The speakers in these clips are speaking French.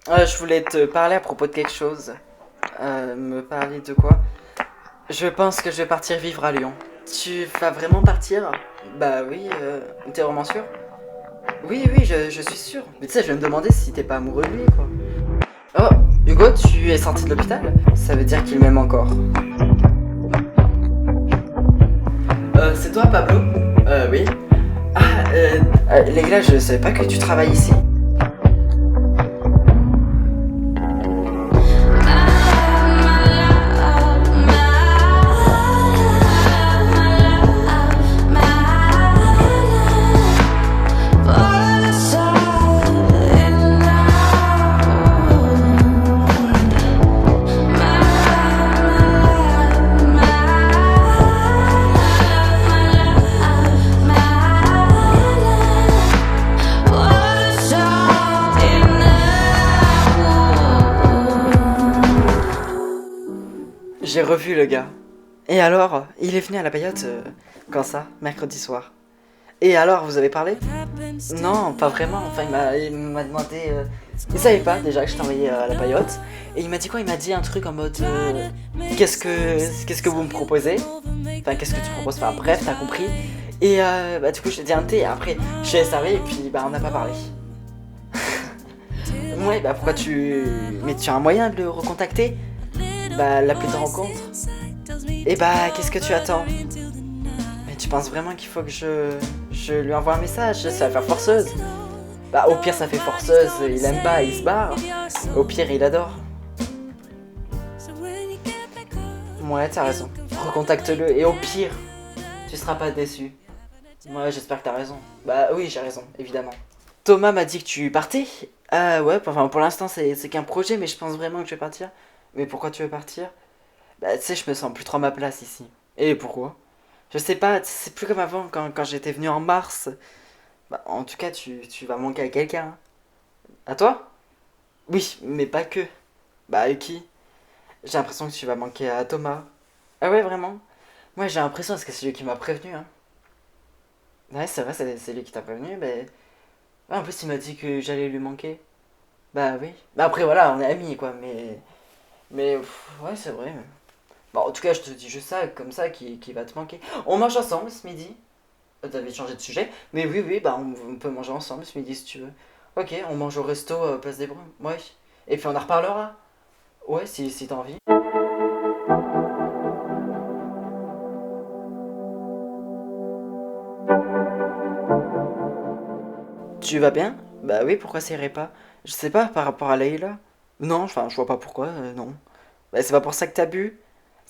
Je voulais te parler à propos de quelque chose. Me parler de quoi? Je pense que je vais partir vivre à Lyon. Tu vas vraiment partir? Bah oui, t'es vraiment sûr? Oui, oui, je suis sûr. Mais tu sais, je vais me demander si t'es pas amoureux de lui, quoi. Oh, Hugo, tu es sorti de l'hôpital? Ça veut dire qu'il m'aime encore. C'est toi, Pablo? Oui. Ah, les gars, je savais pas que tu travailles ici. J'ai revu le gars. Et alors, il est venu à la paillote, quand ça? Mercredi soir. Et alors, vous avez parlé? Non, pas vraiment. Enfin, il m'a demandé. Il savait pas déjà que je t'envoyais à la paillote. Et il m'a dit quoi? Il m'a dit un truc en mode. Qu'est-ce que vous me proposez? Enfin, qu'est-ce que tu proposes? Enfin, bref, t'as compris. Et bah, du coup, je t'ai dit un thé. Et après, je l'ai servi et puis, bah, on n'a pas parlé. Ouais, bah, pourquoi tu. Mais tu as un moyen de le recontacter? Bah, l'appeler de rencontre. Et bah, qu'est-ce que tu attends? Mais tu penses vraiment qu'il faut que je lui envoie un message? Ça va faire forceuse. Bah, au pire, ça fait forceuse, il aime pas, il se barre. Au pire, il adore. Ouais, t'as raison. Recontacte-le, et au pire, tu seras pas déçu. Ouais, j'espère que t'as raison. Bah oui, j'ai raison, évidemment. Thomas m'a dit que tu partais. Ah ouais, enfin, pour l'instant, c'est qu'un projet, mais je pense vraiment que je vais partir. Mais pourquoi tu veux partir? Bah, tu sais, je me sens plus trop à ma place ici. Et pourquoi? Je sais pas, c'est plus comme avant, quand j'étais venu en mars. Bah, en tout cas, tu vas manquer à quelqu'un. À toi? Oui, mais pas que. Bah, à qui? J'ai l'impression que tu vas manquer à Thomas. Ah ouais, vraiment? Moi, j'ai l'impression, parce que c'est lui qui m'a prévenu, hein. Ouais, c'est vrai, c'est lui qui t'a prévenu, mais... Ouais, en plus, il m'a dit que j'allais lui manquer. Bah oui. Bah après, voilà, on est amis, quoi, mais ouais, c'est vrai. Bon, en tout cas, je te dis juste ça, comme ça, qui va te manquer. On mange ensemble ce midi. T'avais changé de sujet. Mais oui, oui, bah on peut manger ensemble ce midi si tu veux. Ok, on mange au resto Place des Brumes. Ouais. Et puis on en reparlera. Ouais, si t'as envie. Tu vas bien? Bah oui, pourquoi ça irait pas? Je sais pas, par rapport à Leïla. Non, enfin, je vois pas pourquoi, non. Bah c'est pas pour ça que t'as bu.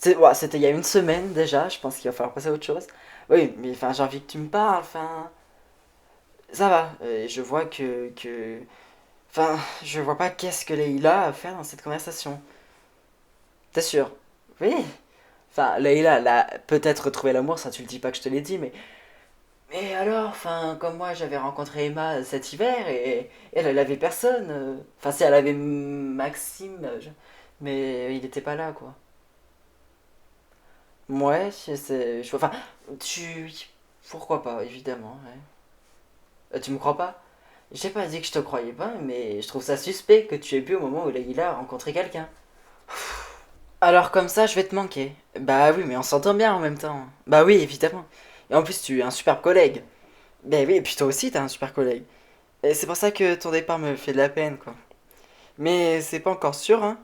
Ouais, c'était il y a une semaine déjà, je pense qu'il va falloir passer à autre chose. Oui, mais enfin, j'ai envie que tu me parles, enfin... Ça va, je vois que... Enfin, je vois pas qu'est-ce que Leïla a à faire dans cette conversation. T'es sûr? Oui. Enfin, Leïla, elle a peut-être retrouvé l'amour, ça tu le dis pas que je te l'ai dit, mais... Mais alors, enfin, comme moi j'avais rencontré Emma cet hiver et elle avait personne. Enfin, si elle avait Maxime, mais il était pas là, quoi. Ouais, enfin, tu... Pourquoi pas, évidemment, ouais. Tu me crois pas? J'ai pas dit que je te croyais pas, mais je trouve ça suspect que tu aies bu au moment où Leïla a rencontré quelqu'un. Alors comme ça, je vais te manquer. Bah oui, mais on s'entend bien en même temps. Bah oui, évidemment. Et en plus, tu es un super collègue. Bah oui, et puis toi aussi, t'es un super collègue. Et c'est pour ça que ton départ me fait de la peine, quoi. Mais c'est pas encore sûr, hein.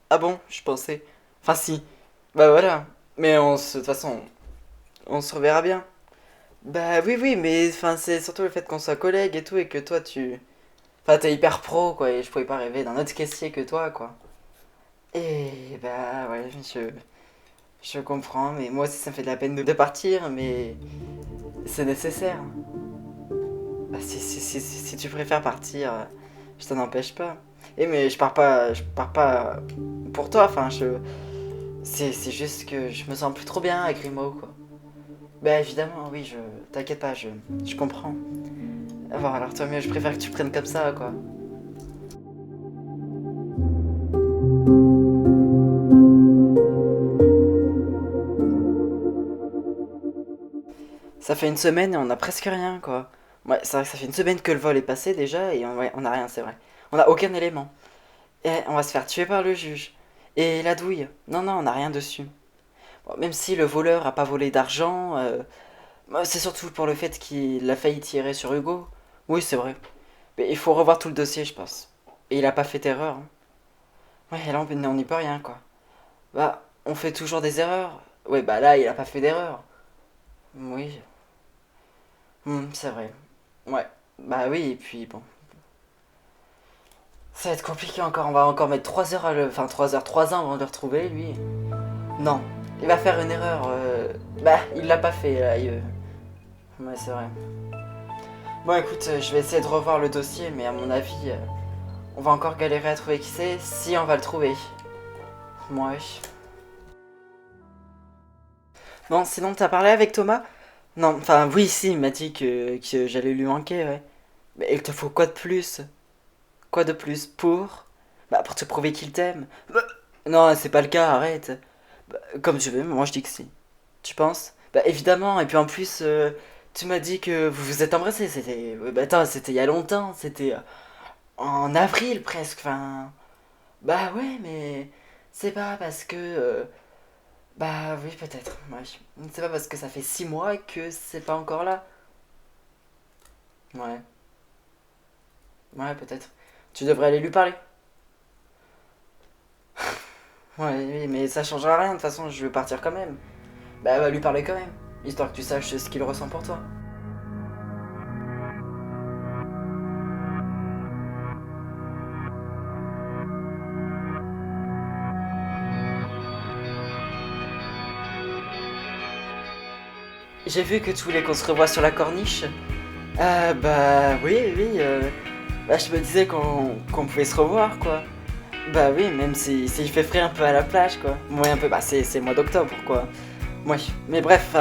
Ah bon, je pensais. Enfin si. Bah voilà. Mais de toute façon, on se reverra bien. Bah oui, oui, mais enfin, c'est surtout le fait qu'on soit collègues et tout, et que toi, tu... Enfin, t'es hyper pro, quoi, et je pouvais pas rêver d'un autre caissier que toi, quoi. Et bah ouais, je comprends, mais moi aussi ça me fait de la peine de partir, mais c'est nécessaire. Bah, si tu préfères partir, je t'en empêche pas. Et mais je pars pas pour toi, enfin, c'est juste que je me sens plus trop bien avec Rimo, quoi. Bah évidemment, oui, t'inquiète pas, je comprends. Bon, alors toi mieux, je préfère que tu prennes comme ça, quoi. Ça fait une semaine et on a presque rien, quoi. Ouais, c'est vrai que ça fait une semaine que le vol est passé déjà et ouais, on a rien, c'est vrai. On a aucun élément. Et on va se faire tuer par le juge. Et la douille. Non, non, on n'a rien dessus. Bon, même si le voleur a pas volé d'argent, bah, c'est surtout pour le fait qu'il a failli tirer sur Hugo. Oui, c'est vrai. Mais il faut revoir tout le dossier, je pense. Et il a pas fait d'erreur, hein. Ouais, là, on n'y peut rien, quoi. Bah, on fait toujours des erreurs. Ouais, bah là, il a pas fait d'erreur. Oui, c'est vrai. Ouais, bah oui, et puis bon. Ça va être compliqué encore. On va encore mettre 3 heures à le. Enfin, 3 heures, 3 ans avant de le retrouver, lui. Non, il va faire une erreur. Bah, il l'a pas fait, là. Ouais, c'est vrai. Bon, écoute, je vais essayer de revoir le dossier, mais à mon avis, on va encore galérer à trouver qui c'est, si on va le trouver. Ouais. Bon, sinon, t'as parlé avec Thomas? Non, enfin, oui, si, il m'a dit que j'allais lui manquer, ouais. Mais il te faut quoi de plus? Quoi de plus pour? Bah, pour te prouver qu'il t'aime. Bah, non, c'est pas le cas, arrête. Bah, comme tu veux, mais moi je dis que si. Tu penses? Bah, évidemment, et puis en plus, tu m'as dit que vous vous êtes embrassés, c'était. Bah, attends, c'était il y a longtemps, c'était en avril presque, enfin. Bah, ouais, mais. C'est pas parce que. Bah, oui, peut-être, ouais. C'est pas parce que ça fait 6 mois que c'est pas encore là. Ouais, ouais, peut-être. Tu devrais aller lui parler. Ouais, oui, mais ça changera rien, de toute façon, je veux partir quand même. Bah, va lui parler quand même, histoire que tu saches ce qu'il ressent pour toi. J'ai vu que tu voulais qu'on se revoie sur la corniche. Bah, oui, oui, bah, je me disais qu'on pouvait se revoir, quoi. Bah oui, même si il fait frais un peu à la plage, quoi. Ouais, un peu, bah c'est le mois d'octobre, quoi. Ouais, mais bref,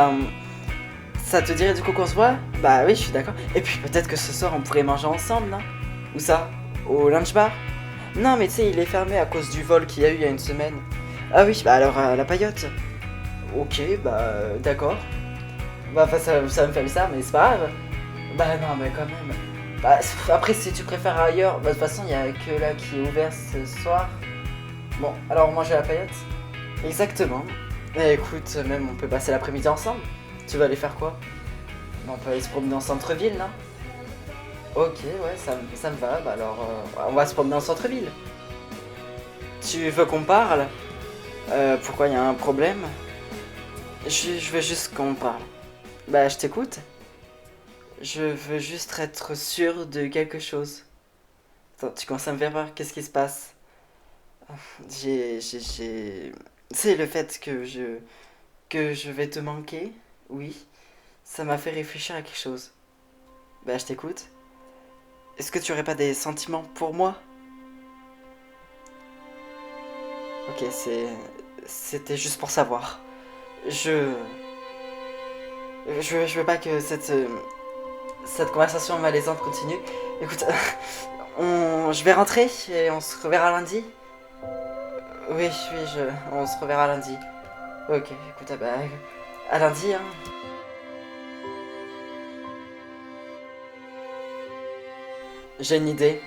ça te dirait du coup qu'on se voit? Bah oui, je suis d'accord. Et puis peut-être que ce soir on pourrait manger ensemble, non? Où ça? Au lunch bar? Non, mais tu sais, il est fermé à cause du vol qu'il y a eu il y a une semaine. Ah oui, bah alors la paillote. Ok, bah d'accord. Bah enfin, ça me fait bizarre, mais c'est pas grave. Bah non, mais quand même. Bah après, si tu préfères ailleurs, bah de toute façon, il y a que là qui est ouvert ce soir. Bon, alors manger à la paillote? Exactement. Et écoute, même on peut passer l'après-midi ensemble. Tu vas aller faire quoi? Bah, on peut aller se promener en centre-ville, non? Ok, ouais, ça me va. Bah alors, on va se promener en centre-ville. Tu veux qu'on parle? Pourquoi il y a un problème? Je veux juste qu'on parle. Bah, je t'écoute. Je veux juste être sûr de quelque chose. Attends, tu commences à me faire peur. Qu'est-ce qui se passe? J'ai. C'est le fait que je vais te manquer. Oui. Ça m'a fait réfléchir à quelque chose. Bah, je t'écoute. Est-ce que tu aurais pas des sentiments pour moi? Ok, c'était juste pour savoir. Je. Je veux pas que cette conversation malaisante continue. Écoute, je vais rentrer et on se reverra lundi. Oui, oui, on se reverra lundi. Ok, écoute, ah bah, à lundi, hein. J'ai une idée.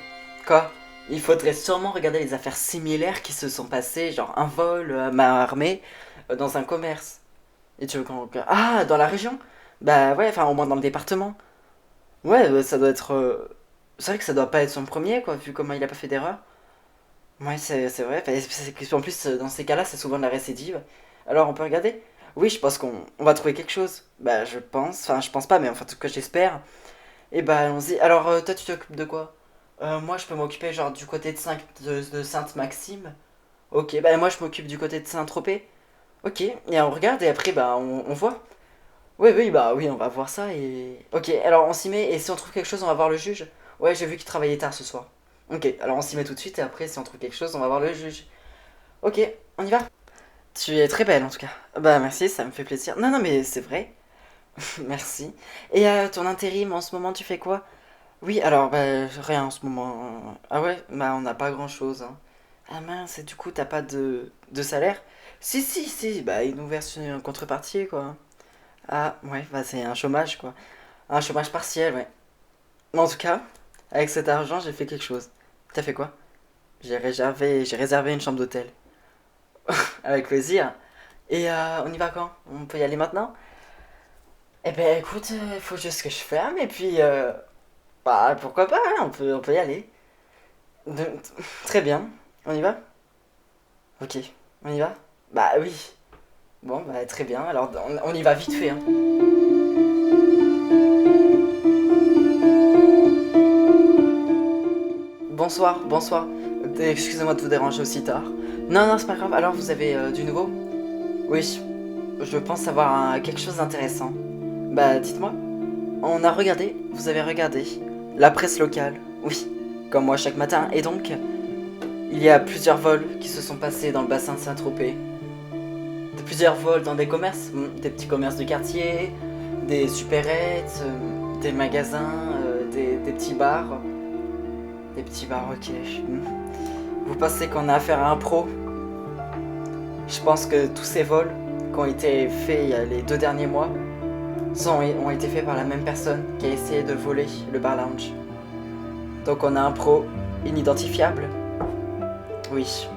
Quoi? Il faudrait sûrement regarder les affaires similaires qui se sont passées, genre un vol à main armée dans un commerce. Et tu veux qu'on... Ah, dans la région? Bah ouais, enfin au moins dans le département. Ouais, ça doit être... C'est vrai que ça doit pas être son premier, quoi, vu comment il a pas fait d'erreur. Ouais, c'est vrai. Enfin, en plus, dans ces cas-là, c'est souvent de la récidive. Alors, on peut regarder? Oui, je pense qu'on va trouver quelque chose. Bah, je pense. Enfin, je pense pas, mais enfin, en tout cas, j'espère. Et bah, allons-y. Alors, toi, tu t'occupes de quoi? Moi, je peux m'occuper, genre, du côté de Sainte-Maxime. Ok, bah, moi, je m'occupe du côté de Saint-Tropez. Ok, et on regarde, et après, bah, on voit. Oui, oui, bah, oui, on va voir ça, et... Ok, alors, on s'y met, et si on trouve quelque chose, on va voir le juge. Ouais, j'ai vu qu'il travaillait tard ce soir. Ok, alors on s'y met tout de suite, et après, si on trouve quelque chose, on va voir le juge. Ok, on y va. Tu es très belle en tout cas. Bah merci, ça me fait plaisir. Non, non, mais c'est vrai. Merci. Et ton intérim en ce moment, tu fais quoi? Oui, alors, bah rien en ce moment. Ah ouais, bah on n'a pas grand-chose, hein. Ah mince, et du coup, t'as pas de salaire? Si, si, si, bah une ouverture, une contrepartie, quoi. Ah ouais, bah c'est un chômage, quoi. Un chômage partiel, ouais. Mais en tout cas, avec cet argent, j'ai fait quelque chose. T'as fait quoi? J'ai réservé une chambre d'hôtel. Avec plaisir. Et on y va quand? On peut y aller maintenant? Eh ben écoute, il faut juste que je ferme et puis bah pourquoi pas, hein, on peut y aller. De- Très bien. On y va? Ok. On y va? Bah oui. Bon bah très bien. Alors on y va vite fait, hein. Bonsoir, bonsoir. Excusez-moi de vous déranger aussi tard. Non, non, c'est pas grave. Alors vous avez du nouveau? Oui. Je pense avoir quelque chose d'intéressant. Bah dites-moi. On a regardé, vous avez regardé, la presse locale, oui, comme moi chaque matin, et donc, il y a plusieurs vols qui se sont passés dans le bassin de Saint-Tropez. De plusieurs vols dans des commerces, des petits commerces du quartier, des supérettes, des magasins, des petits bars. Des petits bars, ok. Vous pensez qu'on a affaire à un pro? Je pense que tous ces vols qui ont été faits il y a les 2 derniers mois ont été faits par la même personne qui a essayé de voler le bar lounge. Donc on a un pro inidentifiable. Oui.